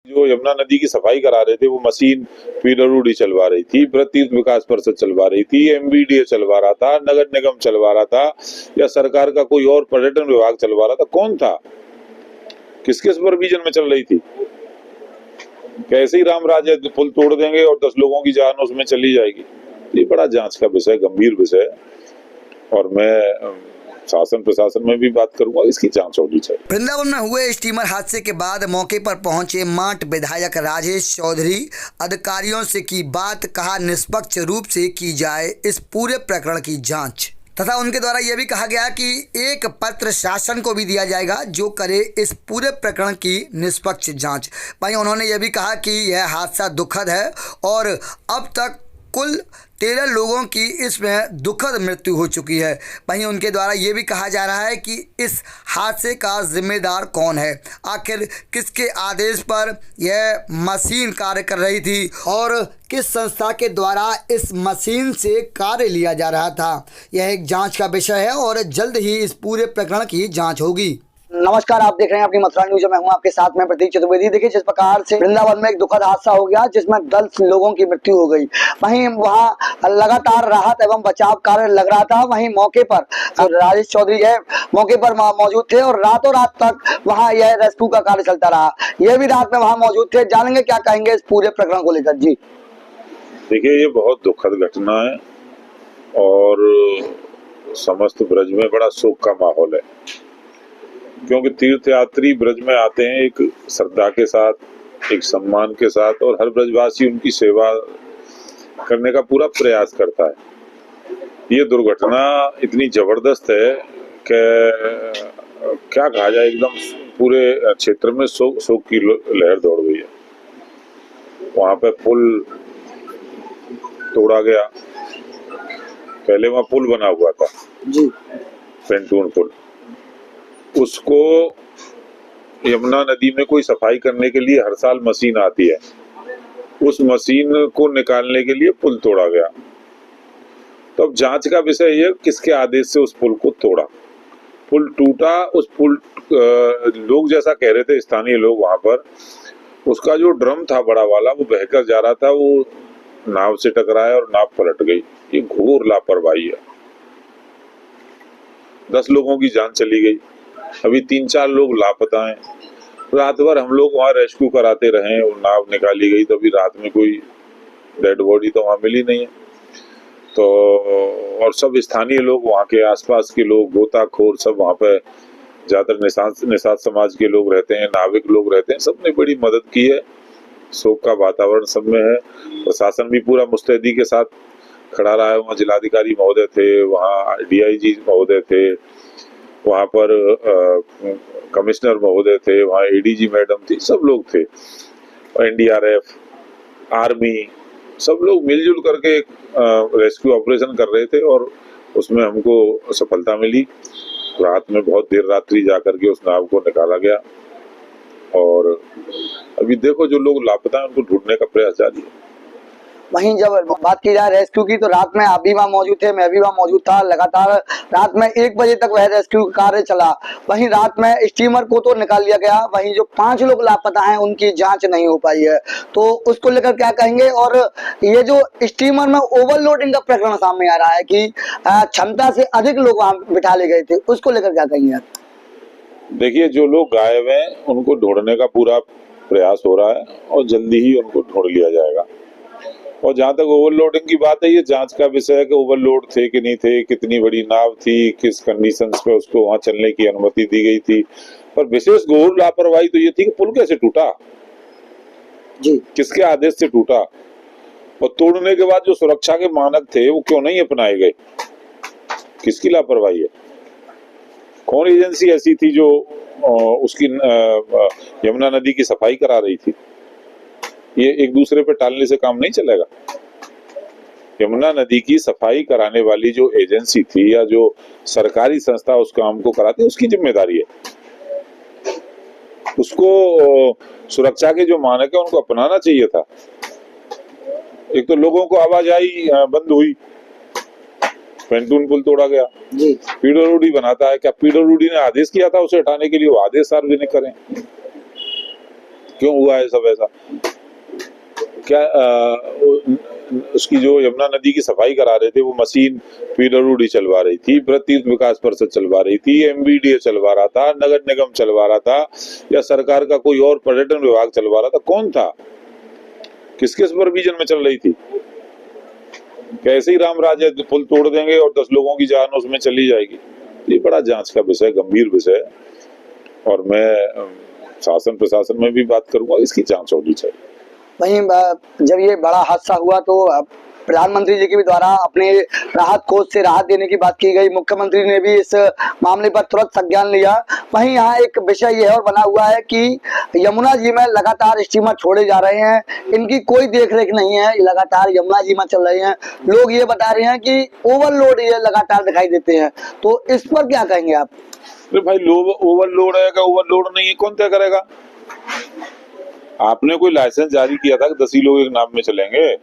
जो यमुना नदी की सफाई करा रहे थे वो मशीन पीडब्ल्यूडी चलवा रही थी, तीर्थ विकास परिषद चलवा रही थी, एमबीडीए चलवा रहा था, नगर निगम चलवा रहा था, या सरकार का कोई और पर्यटन विभाग चलवा रहा था? कौन था? किसके सुपरविजन में चल रही थी? कैसे ही राम राज्य पुल तोड़ देंगे और 10 लोगों की जान उसमें चली जाएगी? ये बड़ा जांच का विषय, गंभीर विषय है और मैं शासन प्रशासन में भी बात करूंगा, इसकी जांच होनी चाहिए। वृंदावन में हुए स्टीमर हादसे के बाद मौके पर पहुंचे मांट विधायक राजेश चौधरी अधिकारियों से की बात, कहा निष्पक्ष रूप से की जाए इस पूरे प्रकरण की जांच, तथा उनके द्वारा यह भी कहा गया कि एक पत्र शासन को भी दिया जाएगा जो करे इस पूरे प्रकरण की निष्पक्ष जांच। वहीं उन्होंने यह भी कहा कि यह हादसा दुखद है और अब तक कुल 13 लोगों की इसमें दुखद मृत्यु हो चुकी है। वहीं उनके द्वारा ये भी कहा जा रहा है कि इस हादसे का जिम्मेदार कौन है, आखिर किसके आदेश पर यह मशीन कार्य कर रही थी और किस संस्था के द्वारा इस मशीन से कार्य लिया जा रहा था। यह एक जांच का विषय है और जल्द ही इस पूरे प्रकरण की जांच होगी। नमस्कार, आप देख रहे हैं अपनी मथुरा न्यूज। मैं हूं आपके साथ में प्रतीक चतुर्वेदी। देखिए, जिस प्रकार से वृंदावन में एक दुखद हादसा हो गया जिसमें 10 लोगों की मृत्यु हो गई, वहीं वहां लगातार राहत एवं बचाव कार्य लग रहा था। वहीं मौके पर राजेश चौधरी है मौके पर मौजूद थे और रातों रात तक वहां यह रेस्क्यू का कार्य चलता रहा। यह भी रात में वहां मौजूद थे। जानेंगे क्या कहेंगे इस पूरे प्रकरण को लेकर। जी देखिए, ये बहुत दुखद घटना है और समस्त ब्रज में बड़ा शोक का माहौल है, क्योंकि तीर्थ यात्री ब्रज में आते हैं एक श्रद्धा के साथ, एक सम्मान के साथ, और हर ब्रजवासी उनकी सेवा करने का पूरा प्रयास करता है। ये दुर्घटना इतनी जबरदस्त है कि क्या कहा जाए, एकदम पूरे क्षेत्र में शोक की लहर दौड़ गई है। वहां पे पुल तोड़ा गया, पहले वहां पुल बना हुआ था जी, पेंटून पुल, उसको यमुना नदी में कोई सफाई करने के लिए हर साल मशीन आती है, उस मशीन को निकालने के लिए पुल तोड़ा गया। तो अब जांच का विषय ये, किसके आदेश से उस पुल को तोड़ा? पुल टूटा, उस पुल लोग जैसा कह रहे थे स्थानीय लोग वहां पर, उसका जो ड्रम था बड़ा वाला वो बहकर जा रहा था, वो नाव से टकराया और नाव पलट गई। ये घोर लापरवाही है। 10 लोगों की जान चली गई, अभी 3-4 लोग लापता हैं। रात भर हम लोग वहां रेस्क्यू कराते रहे, वो नाव निकाली गई तो अभी रात में कोई डेड बॉडी तो वहां मिली नहीं है। तो और सब स्थानीय लोग, वहां के आसपास के लोग, गोताखोर, सब वहां पे ज्यादातर निषाद समाज के लोग रहते हैं, नाविक लोग रहते हैं, सबने बड़ी मदद की है। शोक का वातावरण सब में है। प्रशासन भी पूरा मुस्तैदी के साथ खड़ा रहा है। वहाँ जिलाधिकारी महोदय थे, वहाँ डीआईजी महोदय थे, वहाँ पर कमिश्नर महोदय थे, वहाँ एडीजी मैडम थी, सब लोग थे, एनडीआरएफ, आर्मी, सब लोग मिलजुल करके एक रेस्क्यू ऑपरेशन कर रहे थे और उसमें हमको सफलता मिली। रात में बहुत देर रात्रि जाकर के उस नाव को निकाला गया और अभी देखो जो लोग लापता हैं उनको ढूंढने का प्रयास जारी है। वहीं जब बात की जाए रेस्क्यू की, तो रात में आप भी वहाँ मौजूद थे, मैं भी वहाँ मौजूद था। लगातार रात में 1 बजे तक वह रेस्क्यू कार्य चला। वहीं रात में स्टीमर को तो निकाल लिया गया, वहीं जो 5 लोग लापता हैं उनकी जांच नहीं हो पाई है, तो उसको लेकर क्या कहेंगे? और ये जो स्टीमर में ओवरलोडिंग का प्रकरण सामने आ रहा है कि क्षमता से अधिक लोग वहाँ बिठा ले गए थे, उसको लेकर क्या कहेंगे आप? देखिए, जो लोग गायब हैं उनको ढूंढने का पूरा प्रयास हो रहा है और जल्दी ही उनको ढूंढ लिया जाएगा। और जहाँ तक ओवरलोडिंग की बात है, ये जांच का विषय है कि ओवरलोड थे कि नहीं थे, कितनी बड़ी नाव थी, किस कंडीशंस पे उसको वहां चलने की अनुमति दी गई थी। पर विशेष घोर लापरवाही तो ये थी कि पुल कैसे टूटा जी, किसके आदेश से टूटा, और तोड़ने के बाद जो सुरक्षा के मानक थे वो क्यों नहीं अपनाए गए? किसकी लापरवाही है? कौन एजेंसी ऐसी थी जो उसकी यमुना नदी की सफाई करा रही थी? ये एक दूसरे पे टालने से काम नहीं चलेगा। यमुना नदी की सफाई कराने वाली जो एजेंसी थी या जो सरकारी संस्था उस काम को कराती है, उसकी जिम्मेदारी है। उसको सुरक्षा के जो मानक है उनको अपनाना चाहिए था। एक तो लोगों को आवाजाही बंद हुई, पेंटून पुल तोड़ा गया, पीडब्ल्यूडी बनाता है, क्या पीडब्ल्यूडी ने आदेश किया था उसे हटाने के लिए? वो आदेश सार्वजनिक करें। क्यों हुआ है सब ऐसा? क्या उसकी जो यमुना नदी की सफाई करा रहे थे वो मशीन पीडब्ल्यूडी चलवा रही थी, तीर्थ विकास परिषद चलवा रही थी, एमबीडीए चलवा रहा था, नगर निगम चलवा रहा था, या सरकार का कोई और पर्यटन विभाग चलवा रहा था? कौन था? किसके सुपरविजन में चल रही थी? कैसे ही राम राज्य पुल तोड़ देंगे और 10 लोगों की जान उसमें चली जाएगी? ये बड़ा जांच का विषय, गंभीर विषय है, और मैं शासन प्रशासन में भी बात करूंगा, इसकी जांच होनी चाहिए। वहीं जब ये बड़ा हादसा हुआ तो प्रधानमंत्री जी के भी द्वारा अपने राहत कोष से राहत देने की बात की गई, मुख्यमंत्री ने भी इस मामले पर तुरंत संज्ञान लिया। वहीं यहाँ एक विषय यह और बना हुआ है कि यमुना जी में लगातार स्टीमर छोड़े जा रहे हैं, इनकी कोई देखरेख नहीं है, लगातार यमुना जी में चल रहे हैं। लोग ये बता रहे हैं कि ओवरलोड ये लगातार दिखाई देते हैं, तो इस पर क्या कहेंगे आप? अरे भाई, ओवरलोड है का ओवरलोड नहीं है, कौन तय करेगा? आपने कोई लाइसेंस जारी किया था कि 10 ही लोग एक नाम में चलेंगे?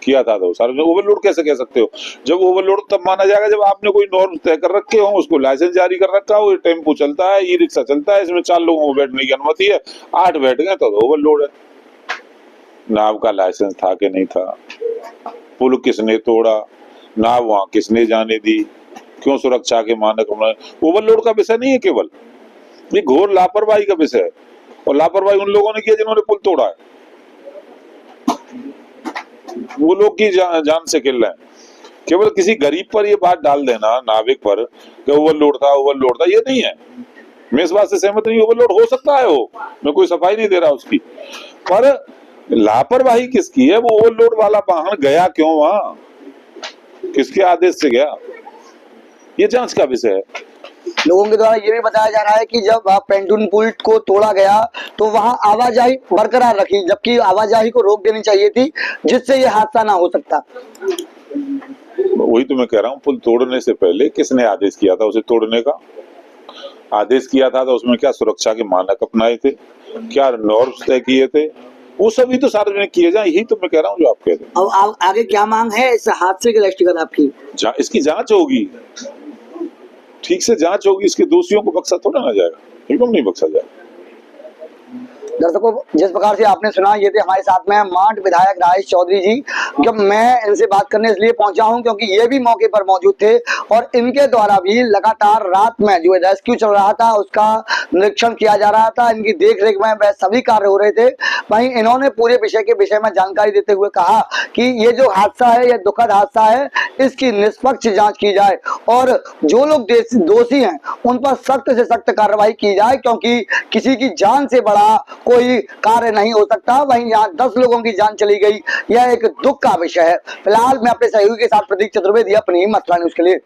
किया था तो सारे ओवरलोड कैसे कह सकते हो? जब ओवरलोड तब माना जाएगा जब आपने कोई नॉर्म तय कर रखे हो, उसको लाइसेंस जारी कर रखा हो, टेम्पो चलता है, ई रिक्शा चलता है, इसमें 4 लोगों को बैठने की अनुमति है, 8 बैठ गए तो ओवरलोड है। नाव का लाइसेंस था कि नहीं था? पुल किसने तोड़ा? नाव वहां किसने जाने दी? क्यों सुरक्षा के मानक? ओवरलोड का विषय नहीं है केवल, ये घोर लापरवाही का विषय है, और लापरवाही उन लोगों ने की जिन्होंने पुल तोड़ा है। वो लोग की जान से खेल रहे हैं। केवल किसी गरीब पर ये बात डाल देना, नाविक पर, कि ओवरलोड था, ये नहीं है। मैं इस बात से सहमत नहीं, ओवरलोड हो सकता है, हो, मैं कोई सफाई नहीं दे रहा उसकी, पर लापरवाही किसकी है? वो ओवरलोड वाला वाहन गया क्यों वहां, किसके आदेश से गया, ये जांच का विषय है। लोगों के द्वारा ये भी बताया जा रहा है कि जब पेंटून पुल को तोड़ा गया तो वहां आवाजाही बरकरार रखी, जबकि आवाजाही को रोक देनी चाहिए थी, जिससे ये हादसा ना हो सकता। वही तो मैं कह रहा हूँ, पुल तोड़ने से पहले किसने आदेश किया था उसे तोड़ने का? आदेश किया था तो उसमें क्या सुरक्षा के मानक अपनाए थे, क्या नॉर्म्स तय किए थे? वो सभी तो सार्वजनिक किए जाए, यही तो मैं कह रहा हूँ जो आप कह रहे हैं। अब आगे क्या मांग है इस हादसे के दृष्टिगत आपकी? इसकी जांच होगी, ठीक से जांच होगी, इसके दोषियों को बख्शा थोड़ा ना जाएगा, एकदम नहीं बख्शा जाएगा। दर्शकों, जिस प्रकार से आपने सुना, ये थे हमारे साथ में मांड विधायक राजेश चौधरी जी। जब मैं इनसे बात करने इसलिए पहुंचा हूं क्योंकि ये भी मौके पर मौजूद थे और इनके द्वारा भी लगातार रात में जो रेस्क्यू चल रहा था उसका निरीक्षण किया जा रहा था, इनकी देखरेख में वह सभी कार्य हो रहे थे। वहीं इन्होंने पूरे विषय के विषय में जानकारी देते हुए कहा कि ये जो हादसा है, यह दुखद हादसा है, इसकी निष्पक्ष जाँच की जाए और जो लोग दोषी हैं उन पर सख्त से सख्त कार्रवाई की जाए, क्योंकि किसी की जान से बड़ा कोई कार्य नहीं हो सकता। वहीं यहाँ 10 लोगों की जान चली गई, यह एक दुख का विषय है। फिलहाल मैं अपने सहयोगी के साथ प्रदीप चतुर्वेदी, अपनी मथुरा न्यूज के लिए।